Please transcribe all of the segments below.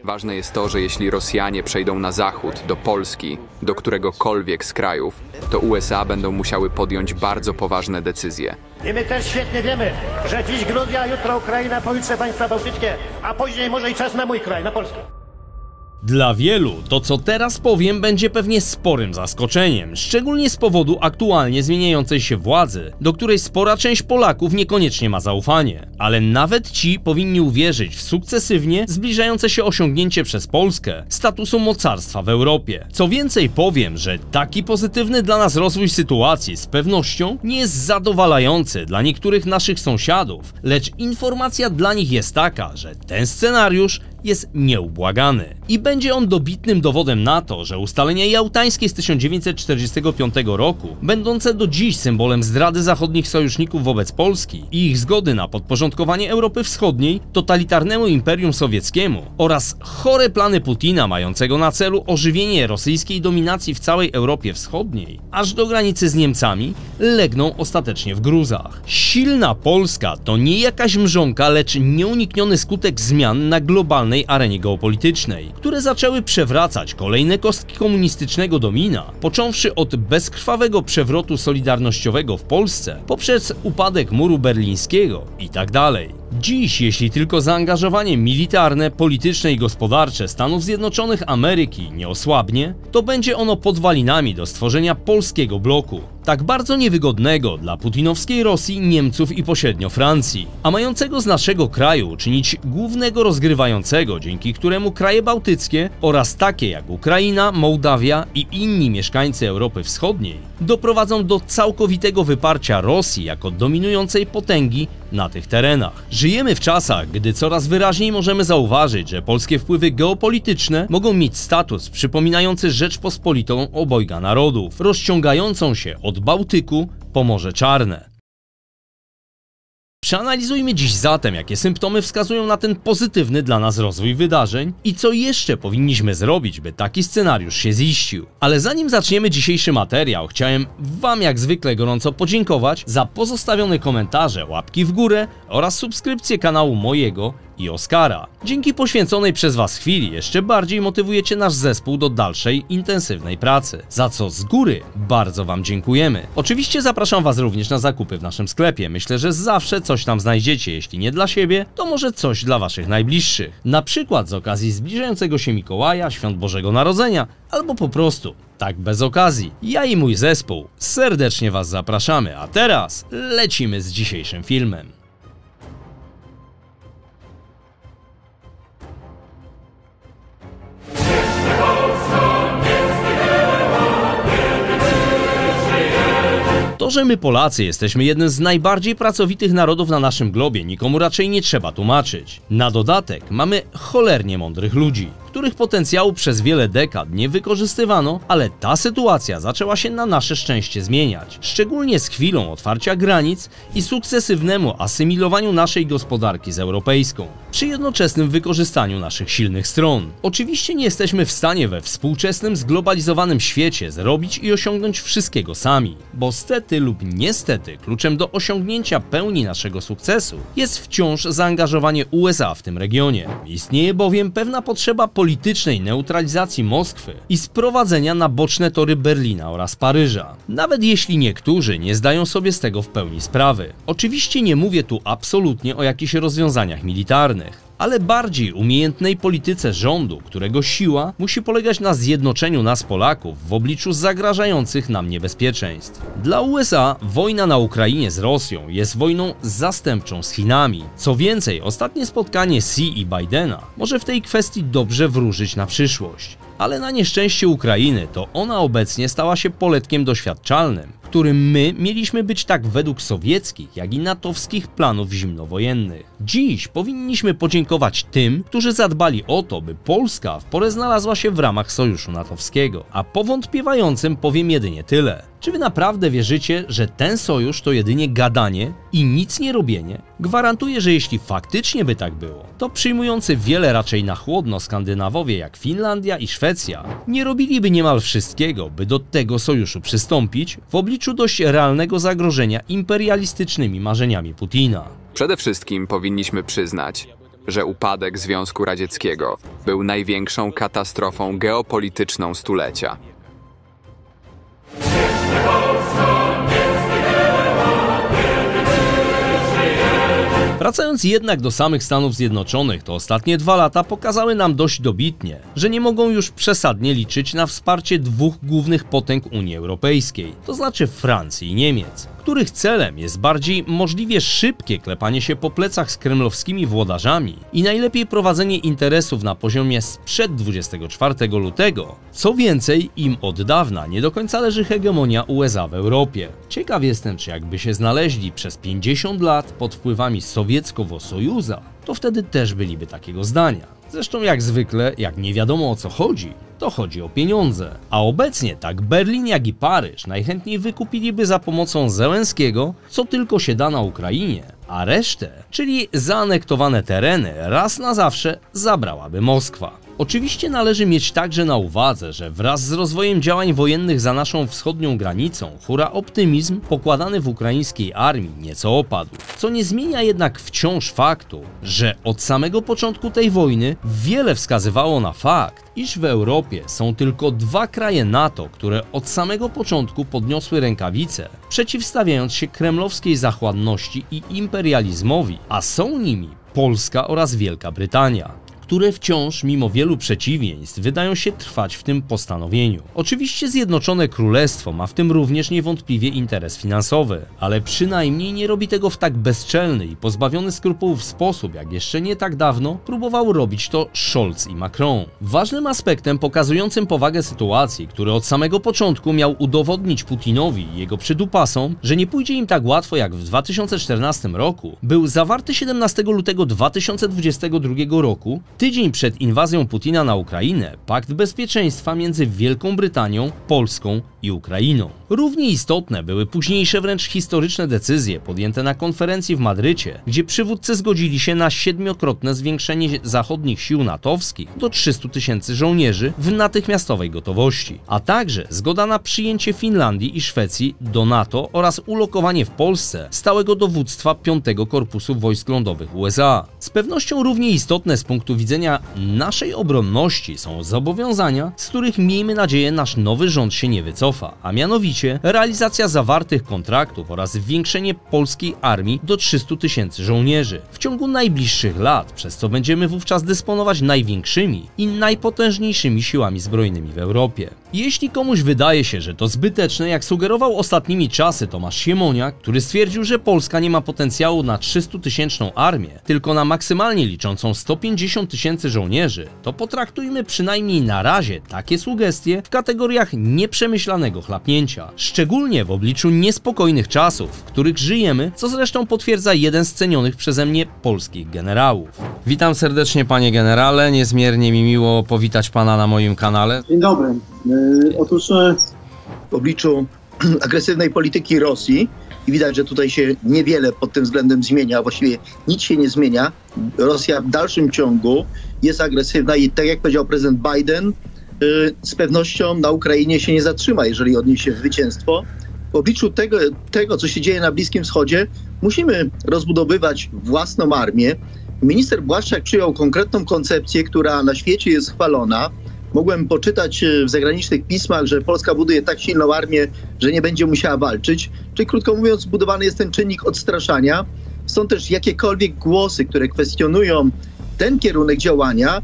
Ważne jest to, że jeśli Rosjanie przejdą na zachód, do Polski, do któregokolwiek z krajów, to USA będą musiały podjąć bardzo poważne decyzje. I my też świetnie wiemy, że dziś Gruzja, jutro Ukraina, pojutrze państwa bałtyckie, a później może i czas na mój kraj, na Polskę. Dla wielu to, co teraz powiem, będzie pewnie sporym zaskoczeniem, szczególnie z powodu aktualnie zmieniającej się władzy, do której spora część Polaków niekoniecznie ma zaufanie. Ale nawet ci powinni uwierzyć w sukcesywnie zbliżające się osiągnięcie przez Polskę statusu mocarstwa w Europie. Co więcej, powiem, że taki pozytywny dla nas rozwój sytuacji z pewnością nie jest zadowalający dla niektórych naszych sąsiadów, lecz informacja dla nich jest taka, że ten scenariusz jest nieubłagany. I będzie on dobitnym dowodem na to, że ustalenia jałtańskie z 1945 roku, będące do dziś symbolem zdrady zachodnich sojuszników wobec Polski i ich zgody na podporządkowanie Europy Wschodniej totalitarnemu Imperium Sowieckiemu oraz chore plany Putina mającego na celu ożywienie rosyjskiej dominacji w całej Europie Wschodniej, aż do granicy z Niemcami, legną ostatecznie w gruzach. Silna Polska to nie jakaś mrzonka, lecz nieunikniony skutek zmian na globalnej arenie geopolitycznej, które zaczęły przewracać kolejne kostki komunistycznego domina, począwszy od bezkrwawego przewrotu solidarnościowego w Polsce, poprzez upadek muru berlińskiego i tak dalej. Dziś, jeśli tylko zaangażowanie militarne, polityczne i gospodarcze Stanów Zjednoczonych Ameryki nie osłabnie, to będzie ono podwalinami do stworzenia polskiego bloku, tak bardzo niewygodnego dla putinowskiej Rosji, Niemców i pośrednio Francji, a mającego z naszego kraju uczynić głównego rozgrywającego, dzięki któremu kraje bałtyckie oraz takie jak Ukraina, Mołdawia i inni mieszkańcy Europy Wschodniej doprowadzą do całkowitego wyparcia Rosji jako dominującej potęgi na tych terenach. Żyjemy w czasach, gdy coraz wyraźniej możemy zauważyć, że polskie wpływy geopolityczne mogą mieć status przypominający Rzeczpospolitą obojga narodów, rozciągającą się od Bałtyku po Morze Czarne. Przeanalizujmy dziś zatem, jakie symptomy wskazują na ten pozytywny dla nas rozwój wydarzeń i co jeszcze powinniśmy zrobić, by taki scenariusz się ziścił. Ale zanim zaczniemy dzisiejszy materiał, chciałem Wam jak zwykle gorąco podziękować za pozostawione komentarze, łapki w górę oraz subskrypcję kanału mojego i Oskara. Dzięki poświęconej przez Was chwili jeszcze bardziej motywujecie nasz zespół do dalszej, intensywnej pracy, za co z góry bardzo Wam dziękujemy. Oczywiście zapraszam Was również na zakupy w naszym sklepie. Myślę, że zawsze coś tam znajdziecie, jeśli nie dla siebie, to może coś dla Waszych najbliższych. Na przykład z okazji zbliżającego się Mikołaja, Świąt Bożego Narodzenia, albo po prostu tak bez okazji. Ja i mój zespół serdecznie Was zapraszamy, a teraz lecimy z dzisiejszym filmem. To, że my Polacy jesteśmy jednym z najbardziej pracowitych narodów na naszym globie, nikomu raczej nie trzeba tłumaczyć. Na dodatek mamy cholernie mądrych ludzi, których potencjału przez wiele dekad nie wykorzystywano, ale ta sytuacja zaczęła się na nasze szczęście zmieniać, szczególnie z chwilą otwarcia granic i sukcesywnemu asymilowaniu naszej gospodarki z europejską, przy jednoczesnym wykorzystaniu naszych silnych stron. Oczywiście nie jesteśmy w stanie we współczesnym, zglobalizowanym świecie zrobić i osiągnąć wszystkiego sami, bo stety lub niestety kluczem do osiągnięcia pełni naszego sukcesu jest wciąż zaangażowanie USA w tym regionie. Istnieje bowiem pewna potrzeba politycznej neutralizacji Moskwy i sprowadzenia na boczne tory Berlina oraz Paryża, nawet jeśli niektórzy nie zdają sobie z tego w pełni sprawy. Oczywiście nie mówię tu absolutnie o jakichś rozwiązaniach militarnych, ale bardziej umiejętnej polityce rządu, którego siła musi polegać na zjednoczeniu nas Polaków w obliczu zagrażających nam niebezpieczeństw. Dla USA wojna na Ukrainie z Rosją jest wojną zastępczą z Chinami. Co więcej, ostatnie spotkanie Xi i Bidena może w tej kwestii dobrze wróżyć na przyszłość. Ale na nieszczęście Ukrainy to ona obecnie stała się poletkiem doświadczalnym, którym my mieliśmy być tak według sowieckich, jak i natowskich planów zimnowojennych. Dziś powinniśmy podziękować tym, którzy zadbali o to, by Polska w porę znalazła się w ramach sojuszu natowskiego, a powątpiewającym powiem jedynie tyle. Czy wy naprawdę wierzycie, że ten sojusz to jedynie gadanie i nic nie robienie? Gwarantuję, że jeśli faktycznie by tak było, to przyjmujący wiele raczej na chłodno Skandynawowie jak Finlandia i Szwecja nie robiliby niemal wszystkiego, by do tego sojuszu przystąpić w obliczu dość realnego zagrożenia imperialistycznymi marzeniami Putina. Przede wszystkim powinniśmy przyznać, że upadek Związku Radzieckiego był największą katastrofą geopolityczną stulecia. Wracając jednak do samych Stanów Zjednoczonych, to ostatnie 2 lata pokazały nam dość dobitnie, że nie mogą już przesadnie liczyć na wsparcie dwóch głównych potęg Unii Europejskiej, to znaczy Francji i Niemiec, których celem jest bardziej możliwie szybkie klepanie się po plecach z kremlowskimi włodarzami i najlepiej prowadzenie interesów na poziomie sprzed 24 lutego. Co więcej, im od dawna nie do końca leży hegemonia USA w Europie. Ciekaw jestem, czy jakby się znaleźli przez 50 lat pod wpływami sowieckiego Sojuza, to wtedy też byliby takiego zdania. Zresztą jak zwykle, jak nie wiadomo o co chodzi, to chodzi o pieniądze. A obecnie tak Berlin jak i Paryż najchętniej wykupiliby za pomocą Zełenskiego, co tylko się da na Ukrainie, a resztę, czyli zaanektowane tereny, raz na zawsze zabrałaby Moskwa. Oczywiście należy mieć także na uwadze, że wraz z rozwojem działań wojennych za naszą wschodnią granicą hura optymizm pokładany w ukraińskiej armii nieco opadł, co nie zmienia jednak wciąż faktu, że od samego początku tej wojny wiele wskazywało na fakt, iż w Europie są tylko 2 kraje NATO, które od samego początku podniosły rękawice, przeciwstawiając się kremlowskiej zachłanności i imperializmowi, a są nimi Polska oraz Wielka Brytania, które wciąż, mimo wielu przeciwieństw, wydają się trwać w tym postanowieniu. Oczywiście Zjednoczone Królestwo ma w tym również niewątpliwie interes finansowy, ale przynajmniej nie robi tego w tak bezczelny i pozbawiony skrupułów sposób, jak jeszcze nie tak dawno próbował robić to Scholz i Macron. Ważnym aspektem pokazującym powagę sytuacji, który od samego początku miał udowodnić Putinowi i jego przydupasom, że nie pójdzie im tak łatwo jak w 2014 roku, był zawarty 17 lutego 2022 roku, tydzień przed inwazją Putina na Ukrainę, pakt bezpieczeństwa między Wielką Brytanią, Polską i Ukrainą. Równie istotne były późniejsze wręcz historyczne decyzje podjęte na konferencji w Madrycie, gdzie przywódcy zgodzili się na 7-krotne zwiększenie zachodnich sił natowskich do 300 000 żołnierzy w natychmiastowej gotowości, a także zgoda na przyjęcie Finlandii i Szwecji do NATO oraz ulokowanie w Polsce stałego dowództwa 5. Korpusu Wojsk Lądowych USA. Z pewnością równie istotne z punktu widzenia naszej obronności są zobowiązania, z których miejmy nadzieję nasz nowy rząd się nie wycofa, a mianowicie realizacja zawartych kontraktów oraz zwiększenie polskiej armii do 300 000 żołnierzy w ciągu najbliższych lat, przez co będziemy wówczas dysponować największymi i najpotężniejszymi siłami zbrojnymi w Europie. Jeśli komuś wydaje się, że to zbyteczne, jak sugerował ostatnimi czasy Tomasz Siemoniak, który stwierdził, że Polska nie ma potencjału na 300-tysięczną armię, tylko na maksymalnie liczącą 150 000 żołnierzy, to potraktujmy przynajmniej na razie takie sugestie w kategoriach nieprzemyślanego chlapnięcia. Szczególnie w obliczu niespokojnych czasów, w których żyjemy, co zresztą potwierdza jeden z cenionych przeze mnie polskich generałów. Witam serdecznie panie generale, niezmiernie mi miło powitać pana na moim kanale. Dzień dobry. Otóż w obliczu agresywnej polityki Rosji i widać, że tutaj się niewiele pod tym względem zmienia, właściwie nic się nie zmienia. Rosja w dalszym ciągu jest agresywna i tak jak powiedział prezydent Biden, z pewnością na Ukrainie się nie zatrzyma, jeżeli odniesie zwycięstwo. W obliczu tego, co się dzieje na Bliskim Wschodzie, musimy rozbudowywać własną armię. Minister Błaszczak przyjął konkretną koncepcję, która na świecie jest chwalona. Mogłem poczytać w zagranicznych pismach, że Polska buduje tak silną armię, że nie będzie musiała walczyć. Czyli krótko mówiąc, zbudowany jest ten czynnik odstraszania. Są też jakiekolwiek głosy, które kwestionują ten kierunek działania,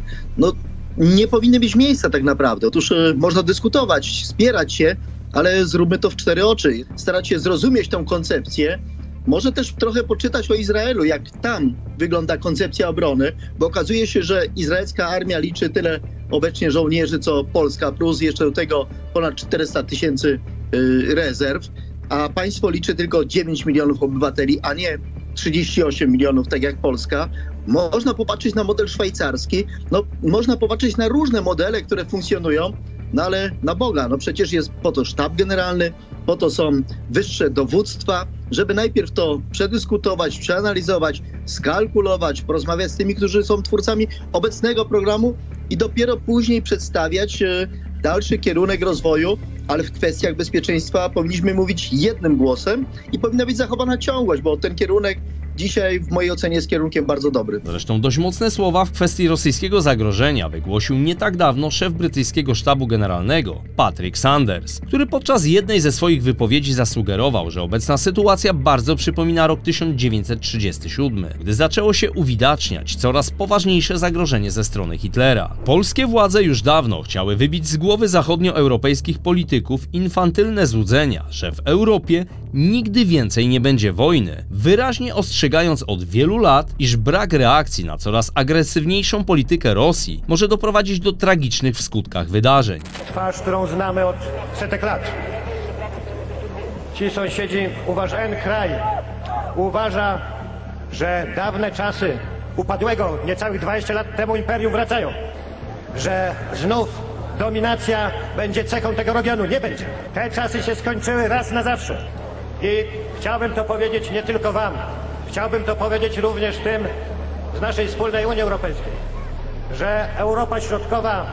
nie powinny mieć miejsca tak naprawdę. Otóż można dyskutować, spierać się, ale zróbmy to w 4 oczy. Starać się zrozumieć tę koncepcję. Może też trochę poczytać o Izraelu, jak tam wygląda koncepcja obrony, bo okazuje się, że izraelska armia liczy tyle obecnie żołnierzy, co Polska, plus jeszcze do tego ponad 400 000 rezerw, a państwo liczy tylko 9 milionów obywateli, a nie 38 milionów, tak jak Polska. Można popatrzeć na model szwajcarski, można popatrzeć na różne modele, które funkcjonują, ale na Boga, przecież jest po to sztab generalny, po to są wyższe dowództwa, żeby najpierw to przedyskutować, przeanalizować, skalkulować, porozmawiać z tymi, którzy są twórcami obecnego programu i dopiero później przedstawiać dalszy kierunek rozwoju, ale w kwestiach bezpieczeństwa powinniśmy mówić jednym głosem i powinna być zachowana ciągłość, bo ten kierunek dzisiaj w mojej ocenie jest kierunkiem bardzo dobrym. Zresztą dość mocne słowa w kwestii rosyjskiego zagrożenia wygłosił nie tak dawno szef brytyjskiego sztabu generalnego, Patrick Sanders, który podczas jednej ze swoich wypowiedzi zasugerował, że obecna sytuacja bardzo przypomina rok 1937, gdy zaczęło się uwidaczniać coraz poważniejsze zagrożenie ze strony Hitlera. Polskie władze już dawno chciały wybić z głowy zachodnioeuropejskich polityków infantylne złudzenia, że w Europie nigdy więcej nie będzie wojny, wyraźnie ostrzegając od wielu lat, iż brak reakcji na coraz agresywniejszą politykę Rosji może doprowadzić do tragicznych w skutkach wydarzeń. Twarz, którą znamy od setek lat. Ci sąsiedzi kraj uważa, że dawne czasy upadłego niecałych 20 lat temu imperium wracają. Że znów dominacja będzie cechą tego regionu. Nie będzie. Te czasy się skończyły raz na zawsze. I chciałbym to powiedzieć nie tylko wam. Chciałbym to powiedzieć również tym z naszej wspólnej Unii Europejskiej. Że Europa Środkowa,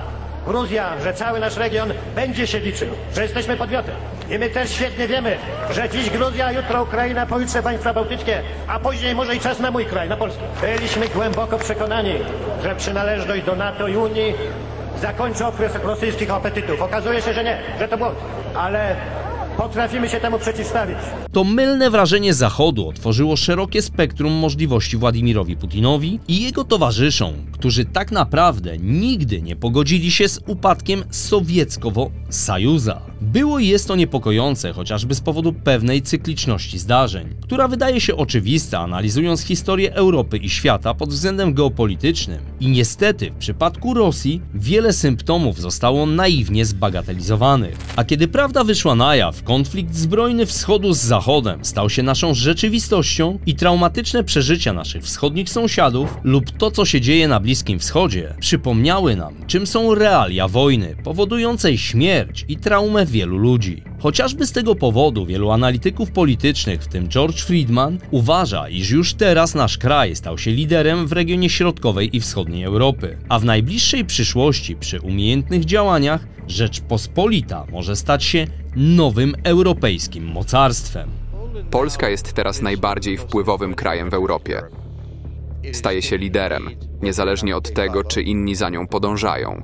Gruzja, że cały nasz region będzie się liczył. Że jesteśmy podmiotem. I my też świetnie wiemy, że dziś Gruzja, jutro Ukraina, pojutrze państwa bałtyckie, a później może i czas na mój kraj, na Polskę. Byliśmy głęboko przekonani, że przynależność do NATO i Unii zakończy okres rosyjskich apetytów. Okazuje się, że nie, że to błąd. Ale potrafimy się temu przeciwstawić. To mylne wrażenie Zachodu otworzyło szerokie spektrum możliwości Władimirowi Putinowi i jego towarzyszom, którzy tak naprawdę nigdy nie pogodzili się z upadkiem Sowieckowo-Sajuza. Było i jest to niepokojące, chociażby z powodu pewnej cykliczności zdarzeń, która wydaje się oczywista, analizując historię Europy i świata pod względem geopolitycznym. I niestety w przypadku Rosji wiele symptomów zostało naiwnie zbagatelizowanych. A kiedy prawda wyszła na jaw, konflikt zbrojny wschodu z Zachodem stał się naszą rzeczywistością i traumatyczne przeżycia naszych wschodnich sąsiadów lub to, co się dzieje na Bliskim Wschodzie, przypomniały nam, czym są realia wojny, powodującej śmierć i traumę wielu ludzi. Chociażby z tego powodu wielu analityków politycznych, w tym George Friedman, uważa, iż już teraz nasz kraj stał się liderem w regionie środkowej i wschodniej Europy, a w najbliższej przyszłości przy umiejętnych działaniach Rzeczpospolita może stać się nowym europejskim mocarstwem. Polska jest teraz najbardziej wpływowym krajem w Europie. Staje się liderem, niezależnie od tego, czy inni za nią podążają.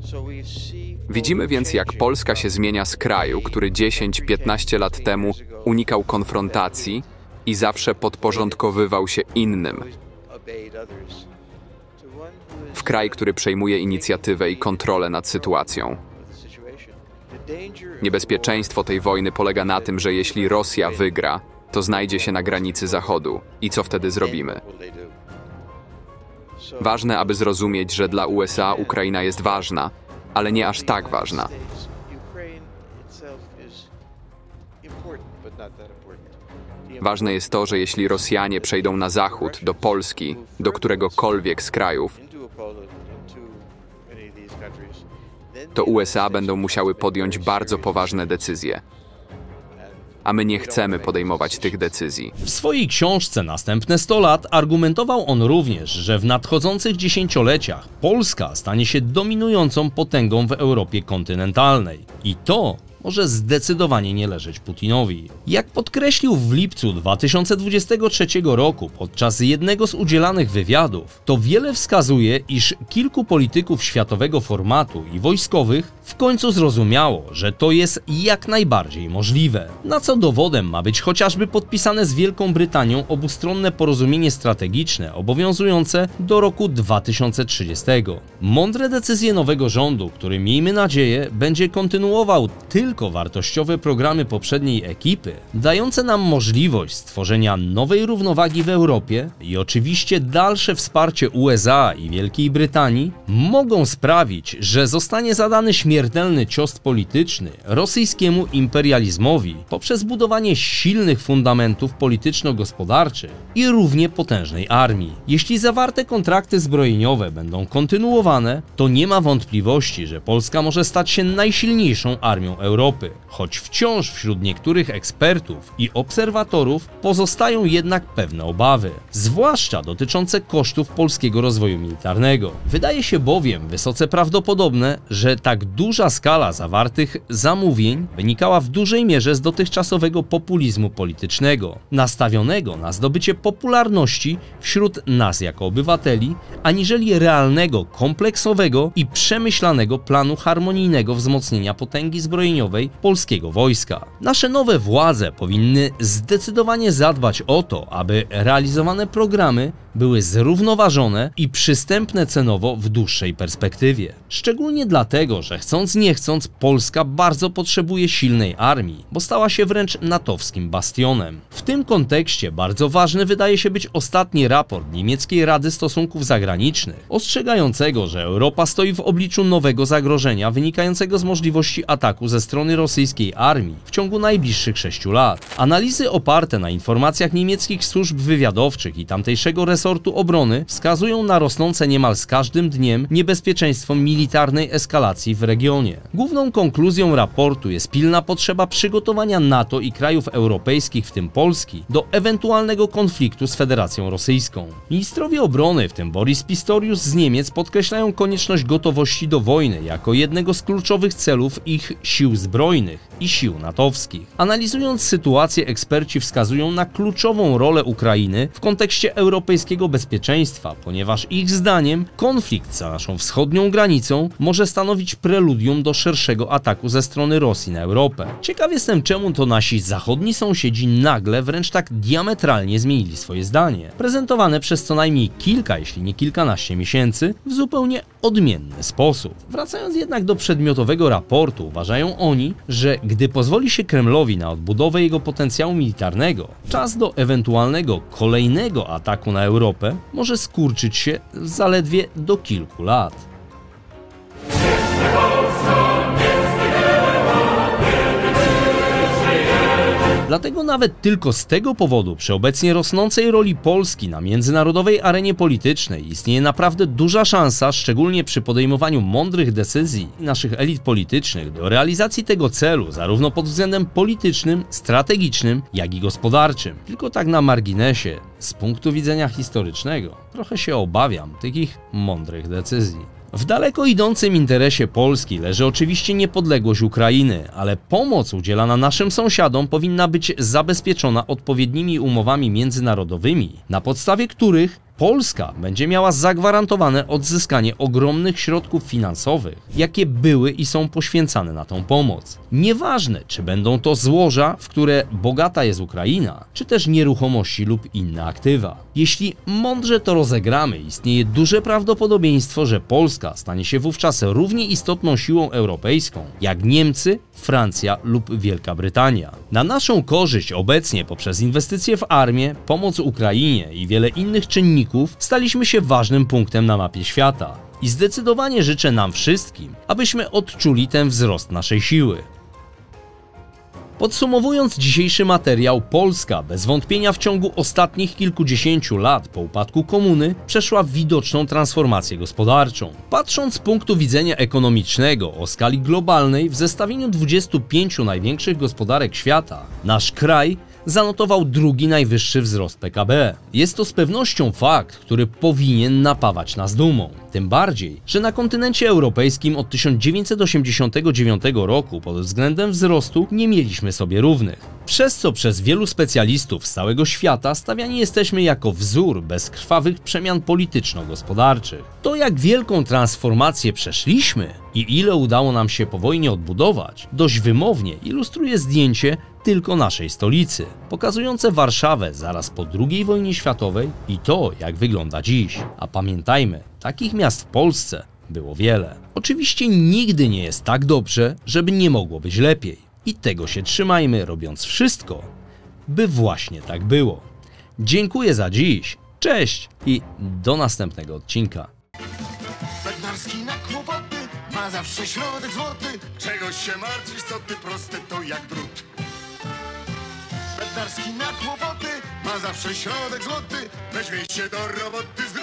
Widzimy więc, jak Polska się zmienia z kraju, który 10-15 lat temu unikał konfrontacji i zawsze podporządkowywał się innym, w kraj, który przejmuje inicjatywę i kontrolę nad sytuacją. Niebezpieczeństwo tej wojny polega na tym, że jeśli Rosja wygra, to znajdzie się na granicy Zachodu. I co wtedy zrobimy? Ważne, aby zrozumieć, że dla USA Ukraina jest ważna, ale nie aż tak ważna. Ważne jest to, że jeśli Rosjanie przejdą na zachód, do Polski, do któregokolwiek z krajów, to USA będą musiały podjąć bardzo poważne decyzje. A my nie chcemy podejmować tych decyzji. W swojej książce Następne 100 lat argumentował on również, że w nadchodzących dziesięcioleciach Polska stanie się dominującą potęgą w Europie kontynentalnej. I to może zdecydowanie nie leżeć Putinowi. Jak podkreślił w lipcu 2023 roku podczas jednego z udzielanych wywiadów, to wiele wskazuje, iż kilku polityków światowego formatu i wojskowych w końcu zrozumiało, że to jest jak najbardziej możliwe. Na co dowodem ma być chociażby podpisane z Wielką Brytanią obustronne porozumienie strategiczne obowiązujące do roku 2030. Mądre decyzje nowego rządu, który miejmy nadzieję będzie kontynuował tylko wartościowe programy poprzedniej ekipy, dające nam możliwość stworzenia nowej równowagi w Europie i oczywiście dalsze wsparcie USA i Wielkiej Brytanii, mogą sprawić, że zostanie zadany śmiertelny cios polityczny rosyjskiemu imperializmowi poprzez budowanie silnych fundamentów polityczno-gospodarczych i równie potężnej armii. Jeśli zawarte kontrakty zbrojeniowe będą kontynuowane, to nie ma wątpliwości, że Polska może stać się najsilniejszą armią Europy. Europy, choć wciąż wśród niektórych ekspertów i obserwatorów pozostają jednak pewne obawy, zwłaszcza dotyczące kosztów polskiego rozwoju militarnego. Wydaje się bowiem wysoce prawdopodobne, że tak duża skala zawartych zamówień wynikała w dużej mierze z dotychczasowego populizmu politycznego, nastawionego na zdobycie popularności wśród nas jako obywateli, aniżeli realnego, kompleksowego i przemyślanego planu harmonijnego wzmocnienia potęgi zbrojeniowej polskiego wojska. Nasze nowe władze powinny zdecydowanie zadbać o to, aby realizowane programy były zrównoważone i przystępne cenowo w dłuższej perspektywie. Szczególnie dlatego, że chcąc nie chcąc Polska bardzo potrzebuje silnej armii, bo stała się wręcz natowskim bastionem. W tym kontekście bardzo ważny wydaje się być ostatni raport niemieckiej Rady Stosunków Zagranicznych, ostrzegającego, że Europa stoi w obliczu nowego zagrożenia wynikającego z możliwości ataku ze strony rosyjskiej armii w ciągu najbliższych 6 lat. Analizy oparte na informacjach niemieckich służb wywiadowczych i tamtejszego resortu obrony wskazują na rosnące niemal z każdym dniem niebezpieczeństwo militarnej eskalacji w regionie. Główną konkluzją raportu jest pilna potrzeba przygotowania NATO i krajów europejskich, w tym Polski, do ewentualnego konfliktu z Federacją Rosyjską. Ministrowie obrony, w tym Boris Pistorius z Niemiec, podkreślają konieczność gotowości do wojny jako jednego z kluczowych celów ich sił zbrojnych i sił natowskich. Analizując sytuację, eksperci wskazują na kluczową rolę Ukrainy w kontekście europejskiego bezpieczeństwa, ponieważ ich zdaniem konflikt za naszą wschodnią granicą może stanowić preludium do szerszego ataku ze strony Rosji na Europę. Ciekaw jestem, czemu to nasi zachodni sąsiedzi nagle wręcz tak diametralnie zmienili swoje zdanie, prezentowane przez co najmniej kilka, jeśli nie kilkanaście miesięcy, w zupełnie odmienny sposób. Wracając jednak do przedmiotowego raportu, uważają oni, że gdy pozwoli się Kremlowi na odbudowę jego potencjału militarnego, czas do ewentualnego kolejnego ataku na Europę może skurczyć się zaledwie do kilku lat. Dlatego nawet tylko z tego powodu przy obecnie rosnącej roli Polski na międzynarodowej arenie politycznej istnieje naprawdę duża szansa, szczególnie przy podejmowaniu mądrych decyzji naszych elit politycznych, do realizacji tego celu zarówno pod względem politycznym, strategicznym, jak i gospodarczym. Tylko tak na marginesie, z punktu widzenia historycznego, trochę się obawiam tych mądrych decyzji. W daleko idącym interesie Polski leży oczywiście niepodległość Ukrainy, ale pomoc udzielana naszym sąsiadom powinna być zabezpieczona odpowiednimi umowami międzynarodowymi, na podstawie których Polska będzie miała zagwarantowane odzyskanie ogromnych środków finansowych, jakie były i są poświęcane na tą pomoc. Nieważne, czy będą to złoża, w które bogata jest Ukraina, czy też nieruchomości lub inne aktywa. Jeśli mądrze to rozegramy, istnieje duże prawdopodobieństwo, że Polska stanie się wówczas równie istotną siłą europejską, jak Niemcy, Francja lub Wielka Brytania. Na naszą korzyść obecnie poprzez inwestycje w armię, pomoc Ukrainie i wiele innych czynników staliśmy się ważnym punktem na mapie świata. I zdecydowanie życzę nam wszystkim, abyśmy odczuli ten wzrost naszej siły. Podsumowując dzisiejszy materiał, Polska bez wątpienia w ciągu ostatnich kilkudziesięciu lat po upadku komuny przeszła widoczną transformację gospodarczą. Patrząc z punktu widzenia ekonomicznego o skali globalnej, w zestawieniu 25 największych gospodarek świata, nasz kraj zanotował drugi najwyższy wzrost PKB. Jest to z pewnością fakt, który powinien napawać nas dumą. Tym bardziej, że na kontynencie europejskim od 1989 roku pod względem wzrostu nie mieliśmy sobie równych. Przez co przez wielu specjalistów z całego świata stawiani jesteśmy jako wzór bezkrwawych przemian polityczno-gospodarczych. To, jak wielką transformację przeszliśmy i ile udało nam się po wojnie odbudować, dość wymownie ilustruje zdjęcie tylko naszej stolicy, pokazujące Warszawę zaraz po II wojnie światowej i to, jak wygląda dziś. A pamiętajmy, takich miast w Polsce było wiele. Oczywiście nigdy nie jest tak dobrze, żeby nie mogło być lepiej. I tego się trzymajmy, robiąc wszystko, by właśnie tak było. Dziękuję za dziś, cześć i do następnego odcinka. Bednarski na kłopoty ma zawsze środek złoty. Czegoś się martwisz, co ty proste to jak drut. Bednarski na kłopoty ma zawsze środek złoty. Weźmie się do roboty z